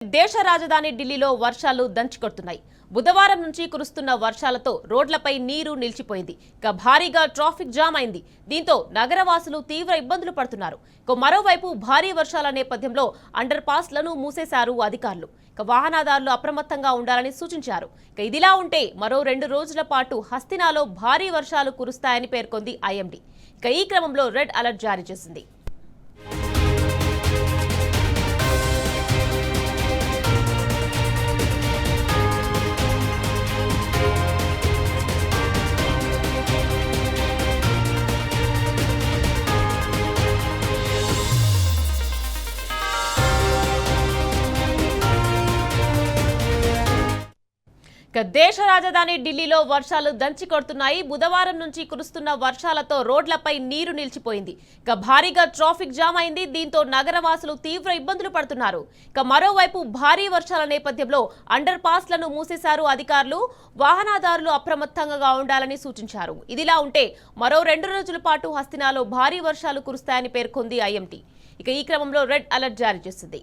దేశ రాజధాని ఢిల్లీలో వర్షాలు దంచుకొడుతున్నాయి. బుధవారం నుంచి కురుస్తున్న వర్షాలతో రోడ్లపై నీరు నిలిచిపోయింది. ఇక భారీగా ట్రాఫిక్ జామ్ అయింది. దీంతో నగరవాసులు తీవ్ర ఇబ్బందులు పడుతున్నారు. ఇక మరోవైపు భారీ వర్షాల నేపథ్యంలో అండర్ పాస్లను మూసేశారు అధికారులు. ఇక వాహనదారులు అప్రమత్తంగా ఉండాలని సూచించారు. ఇక ఇదిలా ఉంటే మరో 2 రోజుల పాటు హస్తినాలో భారీ వర్షాలు కురుస్తాయని పేర్కొంది ఐఎండీ. ఇక ఈ క్రమంలో రెడ్ అలర్ట్ జారీ చేసింది. దేశ రాజధాని ఢిల్లీలో వర్షాలు దంచికొడుతున్నాయి. బుధవారం నుంచి కురుస్తున్న వర్షాలతో రోడ్లపై నీరు నిలిచిపోయింది. ఇక భారీగా ట్రాఫిక్ జామ్ అయింది. దీంతో నగరవాసులు తీవ్ర ఇబ్బందులు పడుతున్నారు. ఇక మరోవైపు భారీ వర్షాల నేపథ్యంలో అండర్ పాస్లను మూసేశారు అధికారులు. వాహనదారులు అప్రమత్తంగా ఉండాలని సూచించారు. ఇదిలా ఉంటే మరో 2 రోజుల పాటు హస్తినాలో భారీ వర్షాలు కురుస్తాయని పేర్కొంది ఐఎండీ. ఇక ఈ క్రమంలో రెడ్ అలర్ట్ జారీ చేసింది.